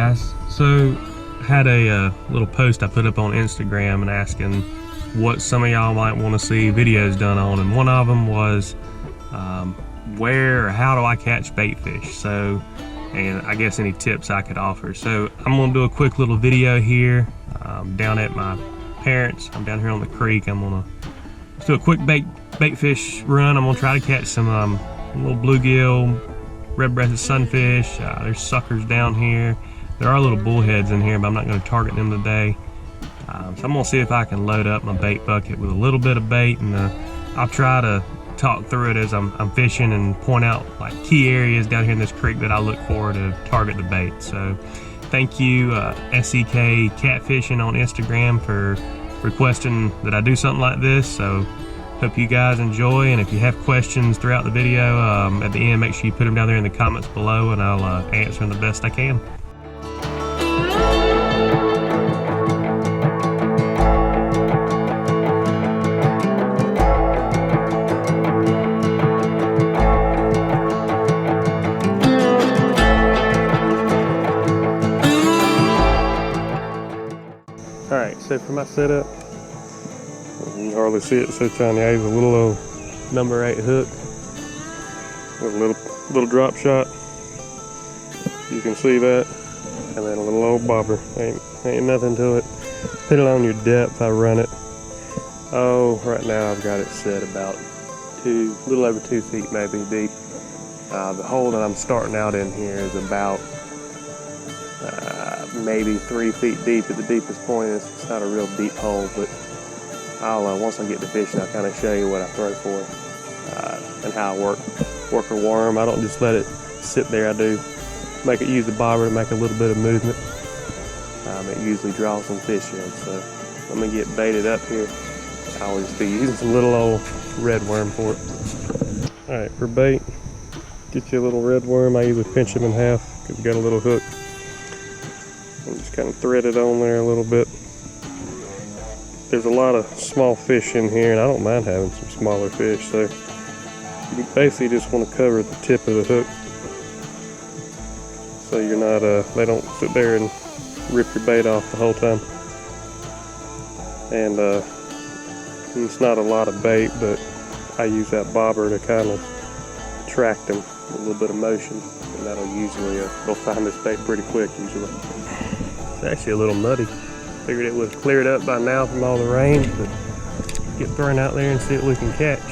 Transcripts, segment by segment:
guys, so had a little post I put up on Instagram and asking what some of y'all might want to see videos done on, and one of them was where or how do I catch bait fish, so, and I guess any tips I could offer. So I'm gonna do a quick little video here down at my parents'. I'm down here on the creek. I'm gonna do a quick bait fish run. I'm gonna try to catch some little bluegill, red-breasted sunfish. There's suckers down here. There are little bullheads in here, but I'm not going to target them today. So I'm going to see if I can load up my bait bucket with a little bit of bait, and I'll try to talk through it as I'm fishing and point out like key areas down here in this creek that I look for to target the bait. So thank you SEK Catfishing on Instagram for requesting that I do something like this. So hope you guys enjoy, and if you have questions throughout the video, at the end, make sure you put them down there in the comments below, and I'll answer them the best I can. Alright, so for my setup, you can hardly see it so tiny. I use a little old number 8 hook with a little drop shot. You can see that, and then a little old bobber. Ain't nothing to it. Depending on your depth, I run it. Oh, right now I've got it set about a little over 2 feet maybe deep. The hole that I'm starting out in here is about maybe 3 feet deep at the deepest point. It's not a real deep hole, but once I get to fishing, I'll kind of show you what I throw for it and how I work a worm. I don't just let it sit there. I do make it use the bobber to make a little bit of movement. It usually draws some fish in. So I'm gonna get baited up here. I'll just be using some little old red worm for it. All right, for bait, get you a little red worm. I usually pinch them in half because you got a little hook. And just kind of thread it on there a little bit. There's a lot of small fish in here, and I don't mind having some smaller fish, so you basically just want to cover the tip of the hook so you're not they don't sit there and rip your bait off the whole time. And it's not a lot of bait, but I use that bobber to kind of attract them with a little bit of motion, and that'll usually they'll find this bait pretty quick usually. It's actually a little muddy. Figured it would have cleared up by now from all the rain, but get thrown out there and see what we can catch.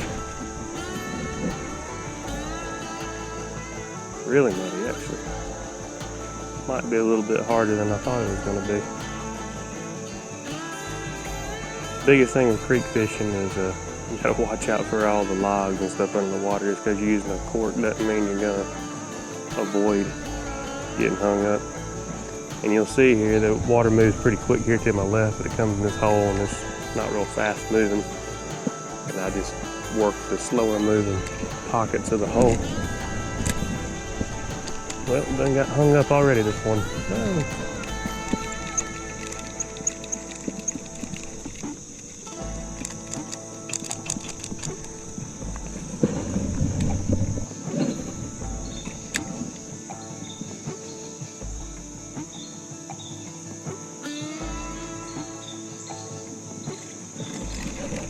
Really muddy, actually. Might be a little bit harder than I thought it was going to be. Biggest thing with creek fishing is you gotta watch out for all the logs and stuff under the water. Just because you're using a cork doesn't mean you're gonna avoid getting hung up. And you'll see here the water moves pretty quick here to my left, but it comes in this hole and it's not real fast moving. And I just work the slower moving pockets of the hole. Well, done got hung up already, this one.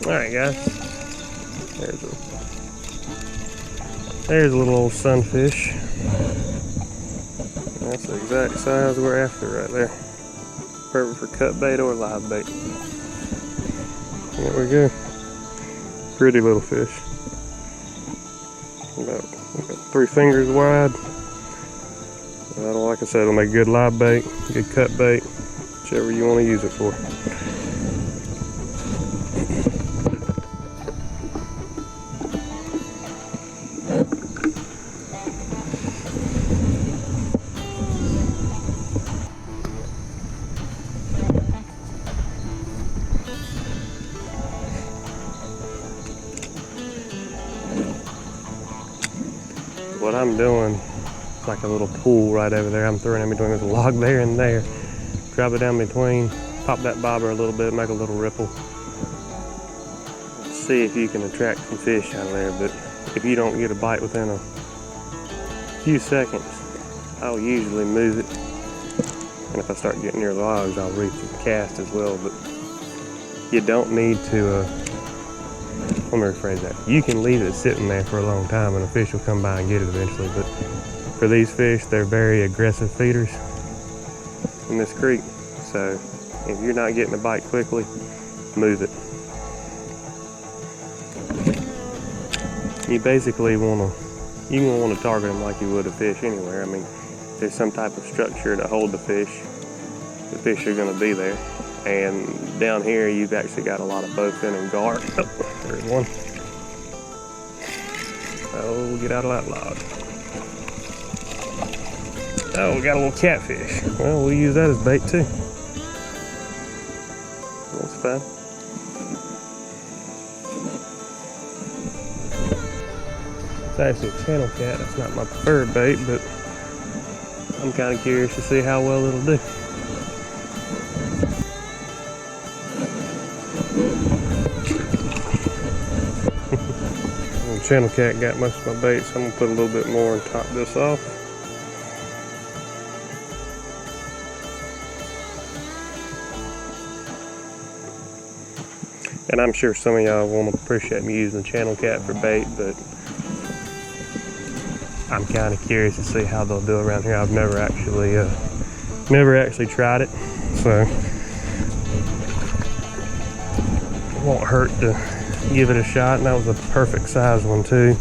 Alright guys, there's a little old sunfish. That's the exact size we're after right there. Perfect for cut bait or live bait. There we go. Pretty little fish. About 3 fingers wide. Like I said, it'll make good live bait, good cut bait, whichever you want to use it for. What I'm doing, it's like a little pool right over there. I'm throwing in between this log there and there. Drop it down between, pop that bobber a little bit, make a little ripple. See if you can attract some fish out of there, but if you don't get a bite within a few seconds, I'll usually move it And if I start getting near the logs, I'll reach the cast as well. But you don't need to, let me rephrase that. You can leave it sitting there for a long time and a fish will come by and get it eventually. But for these fish, they're very aggressive feeders in this creek. So if you're not getting a bite quickly, move it. You basically want to target them like you would a fish anywhere. I mean, if there's some type of structure to hold the fish are going to be there. And down here, you've actually got a lot of bowfin and gar. Oh, there's one. Oh, get out of that log. Oh, we got a little catfish. Well, we'll use that as bait too. That's fine. It's actually a channel cat. That's not my preferred bait, but I'm kind of curious to see how well it'll do. Channel cat got most of my bait, so I'm gonna put a little bit more and top this off. And I'm sure some of y'all won't appreciate me using channel cat for bait, but I'm kind of curious to see how they'll do around here. I've never actually tried it, so it won't hurt to give it a shot. And that was a perfect size one too.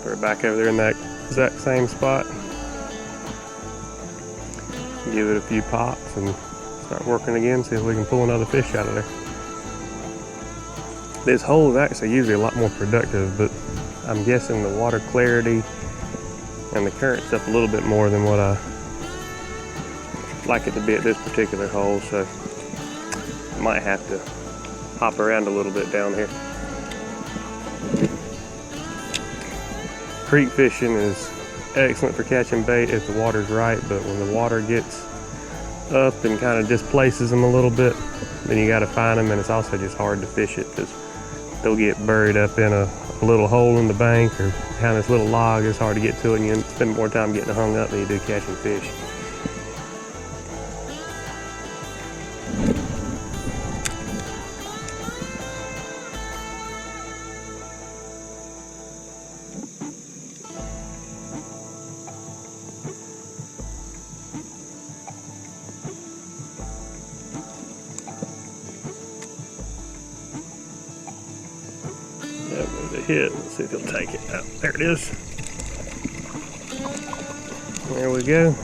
Put it back over there in that exact same spot. Give it a few pops and start working again, see if we can pull another fish out of there. This hole is actually usually a lot more productive, but I'm guessing the water clarity and the current's up a little bit more than what I like it to be at this particular hole, so I might have to hop around a little bit down here. Creek fishing is excellent for catching bait if the water's right, but when the water gets up and kind of displaces them a little bit, then you got to find them, and it's also just hard to fish it because they'll get buried up in a little hole in the bank or behind this little log. It's hard to get to it, and you spend more time getting hung up than you do catching fish. Hit. Let's see if he'll take it. Oh, there it is. There we go.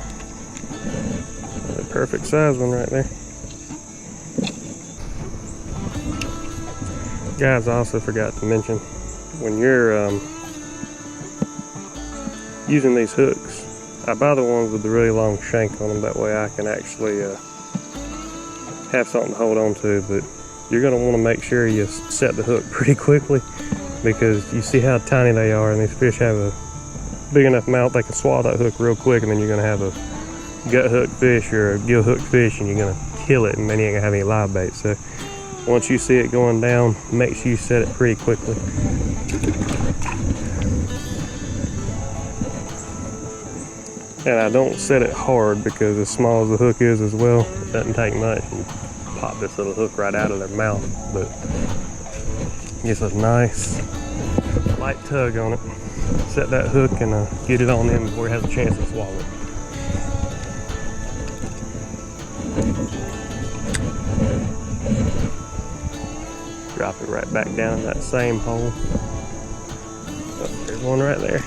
A perfect size one right there. Guys, I also forgot to mention, when you're using these hooks, I buy the ones with the really long shank on them. That way I can actually have something to hold on to. But you're going to want to make sure you set the hook pretty quickly, because you see how tiny they are, and these fish have a big enough mouth they can swallow that hook real quick, and then you're going to have a gut hook fish or a gill hook fish, and you're going to kill it, and then you ain't going to have any live bait. So once you see it going down, make sure you set it pretty quickly. And I don't set it hard, because as small as the hook is as well, it doesn't take much. You pop this little hook right out of their mouth, but gets a nice light tug on it. Set that hook and get it on in before it has a chance to swallow it. Drop it right back down in that same hole. Oh, there's one right there.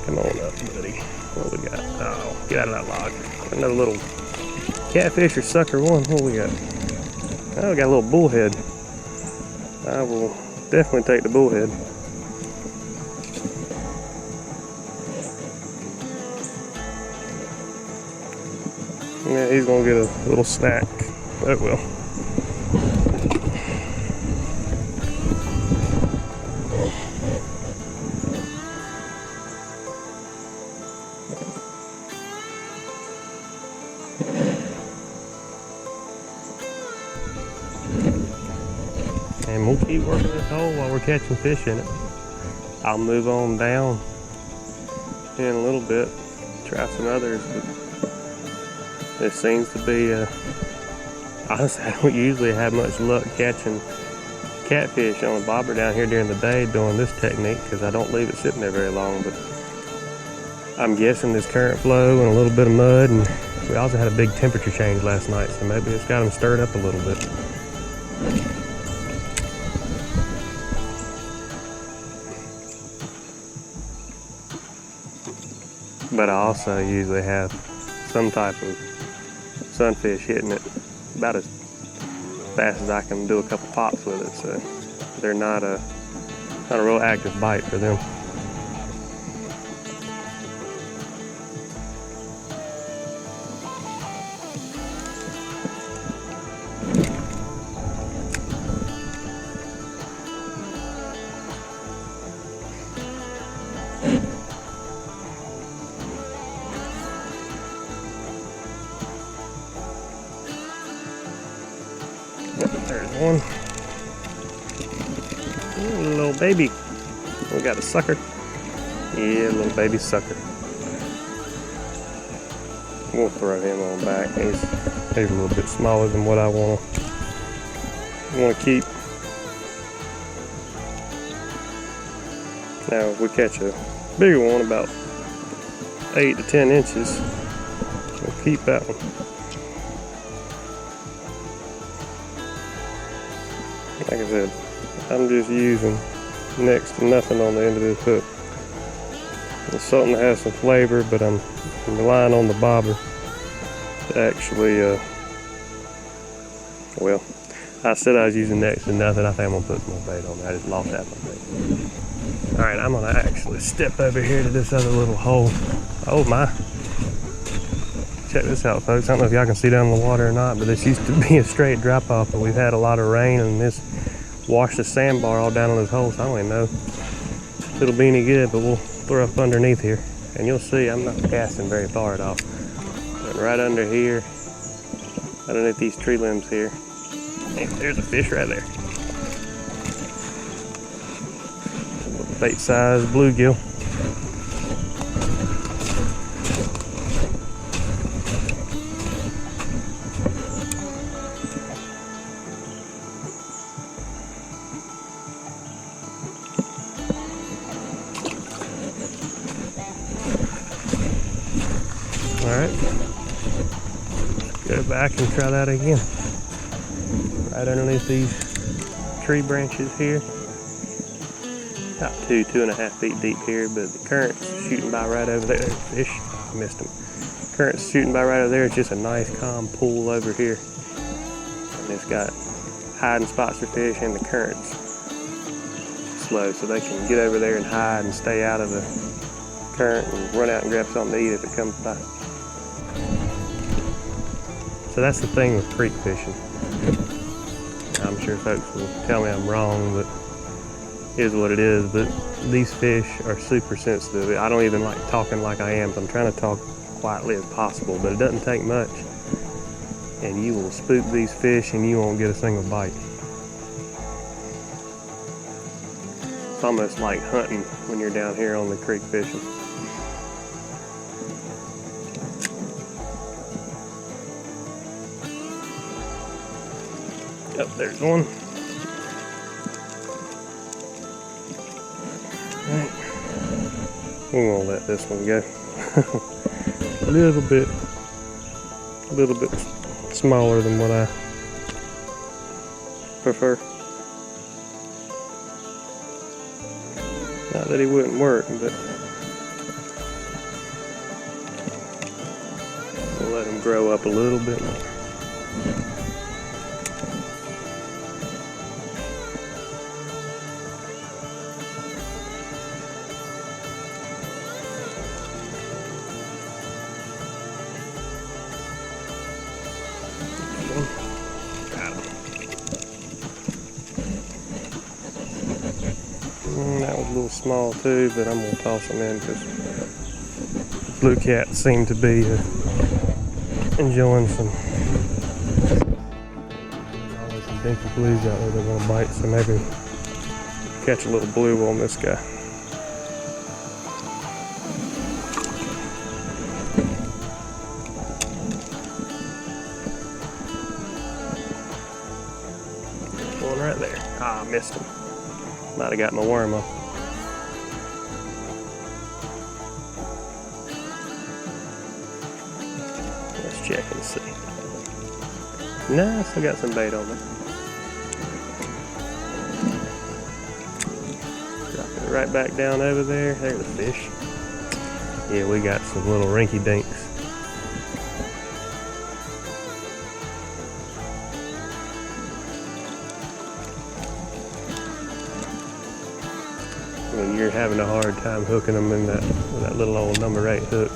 Come on up, buddy. What we got? Oh, get out of that log. Another little catfish or sucker one. What we got? Oh, we got a little bullhead. I will definitely take the bullhead. Yeah, he's gonna get a little snack. Oh well. And we'll keep working this hole while we're catching fish in it. I'll move on down in a little bit, try some others, but this seems to be, honestly, I don't usually have much luck catching catfish on a bobber down here during the day doing this technique because I don't leave it sitting there very long, but I'm guessing this current flow and a little bit of mud, and we also had a big temperature change last night, so maybe it's got them stirred up a little bit. But I also usually have some type of sunfish hitting it about as fast as I can do a couple pops with it, so they're not a real active bite for them. There's one. Ooh, little baby. We got a sucker. Yeah, little baby sucker. We'll throw him on back. He's a little bit smaller than what I want to keep. Now, if we catch a bigger one, about 8 to 10 inches, we'll keep that one. Like I said, I'm just using next to nothing on the end of this hook. It's something that has some flavor, but I'm relying on the bobber to actually, well, I said I was using next to nothing. I think I'm gonna put some more bait on there. I just lost that my bait. All right, I'm gonna actually step over here to this other little hole. Oh my. Check this out, folks. I don't know if y'all can see down in the water or not, but this used to be a straight drop off, but we've had a lot of rain and this washed the sandbar all down on this hole, so I don't even know if it'll be any good, but we'll throw up underneath here. And you'll see I'm not casting very far at all. But right under here, underneath these tree limbs here, hey, there's a fish right there. Bait size bluegill. Alright, go back and try that again. Right underneath these tree branches here. About 2.5 feet deep here, but the current's shooting by right over there. Fish, I missed them. Current's shooting by right over there. It's just a nice calm pool over here. And it's got hiding spots for fish, and the current's slow, so they can get over there and hide and stay out of the current and run out and grab something to eat if it comes by. So that's the thing with creek fishing. I'm sure folks will tell me I'm wrong, but it is what it is. But these fish are super sensitive. I don't even like talking like I am, so I'm trying to talk quietly as possible, but it doesn't take much. And you will spook these fish and you won't get a single bite. It's almost like hunting when you're down here on the creek fishing. Oh, there's one. Alright. We're gonna let this one go. a little bit smaller than what I prefer. Not that he wouldn't work, but we'll let him grow up a little bit more. Got him. That was a little small too, but I'm going to toss them in because blue cats seem to be enjoying some dinky blues out there they're going to bite, so maybe catch a little blue on this guy. one right there. Ah, I missed him. Might have got my worm off. Let's check and see. No, I still got some bait on there. Drop it right back down over there. There's the fish. Yeah, we got some little rinky dinks. When you're having a hard time hooking them in that, with that little old number 8 hook,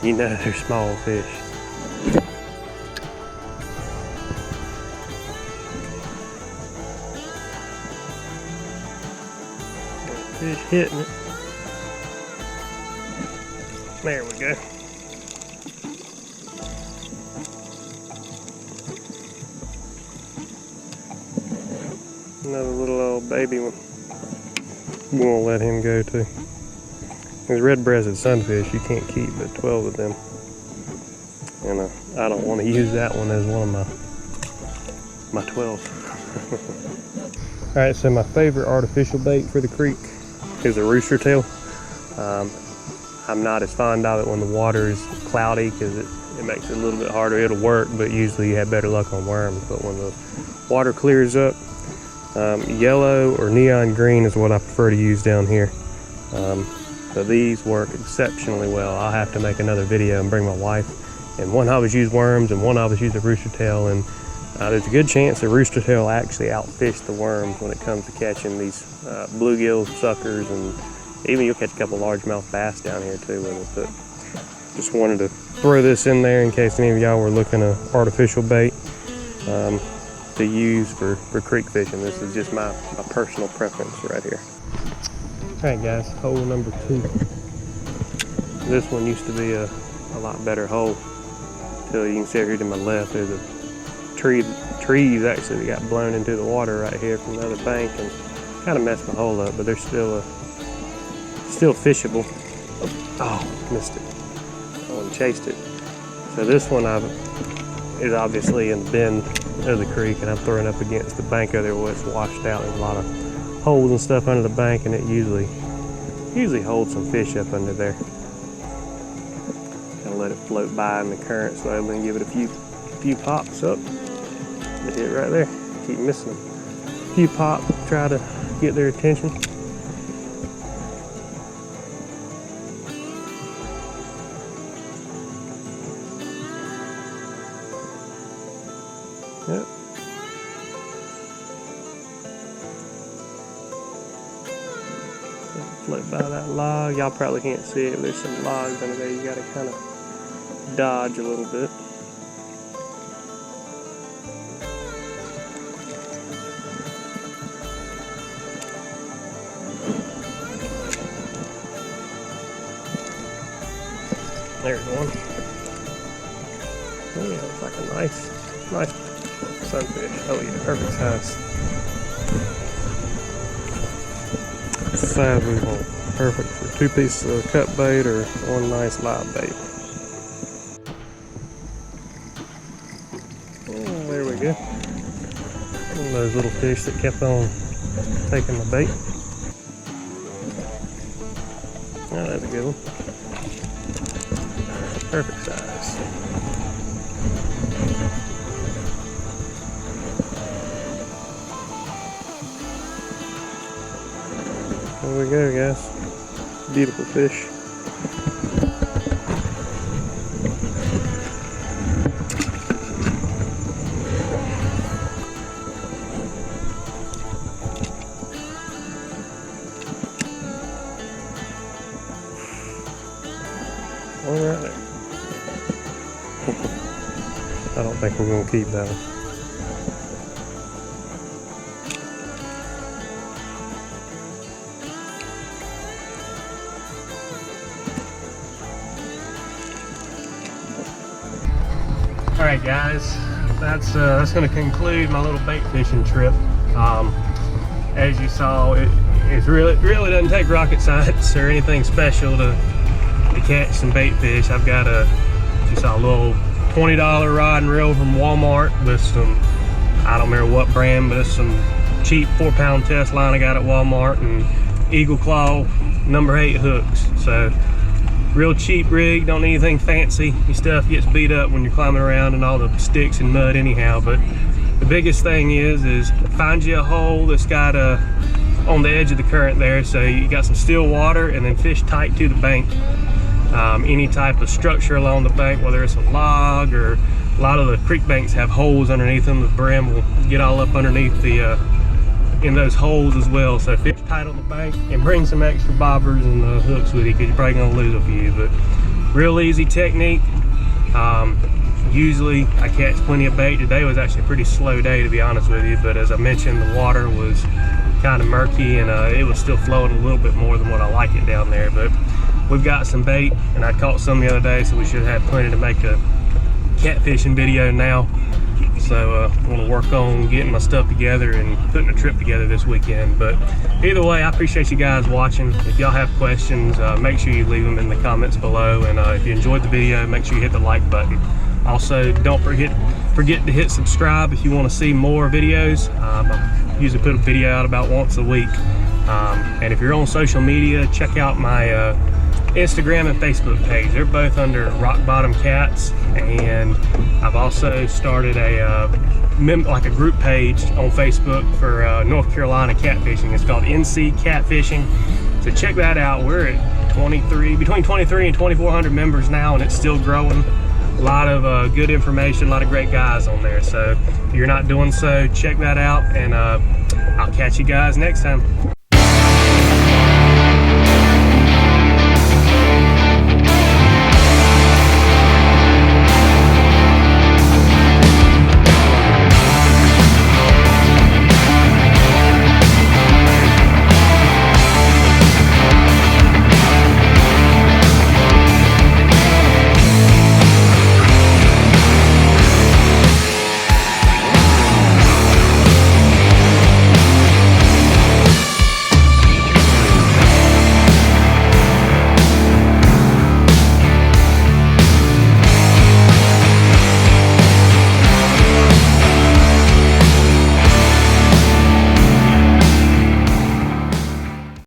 you know they're small fish. Fish hitting it. There we go. Another little old baby one. We won't let him go too. These red-breasted sunfish, you can't keep but 12 of them. And I don't want to use that one as one of my 12. Alright, so my favorite artificial bait for the creek is a rooster tail. I'm not as fond of it when the water is cloudy because it makes it a little bit harder. It'll work, but usually you have better luck on worms. But when the water clears up, yellow or neon green is what I prefer to use down here. So these work exceptionally well. I'll have to make another video and bring my wife. And one I always use worms and one I always use a rooster tail. And there's a good chance the rooster tail will actually outfish the worms when it comes to catching these bluegill suckers, and even you'll catch a couple largemouth bass down here too with it. But just wanted to throw this in there in case any of y'all were looking at artificial bait to use for creek fishing. This is just my personal preference right here. Alright guys, hole number 2. This one used to be a lot better hole. Until you can see over here to my left, there's a trees actually that got blown into the water right here from the other bank and kind of messed my hole up, but they're still fishable. Oh, missed it. I went and chased it. So this one is obviously in the bend of the creek, and I'm throwing up against the bank over there where it's washed out. There's a lot of holes and stuff under the bank, and it usually holds some fish up under there. Gotta let it float by in the current slowly and give it a few pops up. They hit right there. Keep missing them. A few pop, try to get their attention. Yep. Float by that log. Y'all probably can't see it, but there's some logs under there. You gotta kind of dodge a little bit. There's one. Oh yeah, looks like a nice sunfish. Oh yeah, perfect size. Size we want. Perfect for 2 pieces of cut bait or 1 nice live bait. Oh, there we go. One of those little fish that kept on taking the bait. Oh, that's a good one. Perfect size. There we go, guys. Beautiful fish. All right. I don't think we're going to keep that one. Alright guys, that's going to conclude my little bait fishing trip. As you saw, it really doesn't take rocket science or anything special to catch some bait fish. I've got you saw a little $20 rod and reel from Walmart with some, I don't remember what brand, but it's some cheap 4-pound test line I got at Walmart, and Eagle Claw number 8 hooks. So real cheap rig, don't need anything fancy. Your stuff gets beat up when you're climbing around and all the sticks and mud anyhow. But the biggest thing is find you a hole that's got on the edge of the current there, so you got some still water, and then fish tight to the bank. Any type of structure along the bank, whether it's a log, or a lot of the creek banks have holes underneath them. The brim will get all up underneath the in those holes as well. So fish tight on the bank, and bring some extra bobbers and hooks with you, because you're probably gonna lose a few. But real easy technique. Usually I catch plenty of bait. Today was actually a pretty slow day, to be honest with you, but as I mentioned, the water was kind of murky, and it was still flowing a little bit more than what I like it down there. But we've got some bait, and I caught some the other day, so we should have plenty to make a catfishing video now. So I want to work on getting my stuff together and putting a trip together this weekend. But either way, I appreciate you guys watching. If y'all have questions, make sure you leave them in the comments below, and if you enjoyed the video, make sure you hit the like button. Also, don't forget to hit subscribe if you want to see more videos. I usually put a video out about once a week. And if you're on social media, check out my Instagram and Facebook page. They're both under Rock Bottom Cats, and I've also started like a group page on Facebook for North Carolina catfishing. It's called NC Catfishing. So check that out. We're at between 23 and 2,400 members now, and it's still growing. A lot of good information, a lot of great guys on there. So if you're not doing so, check that out, and I'll catch you guys next time.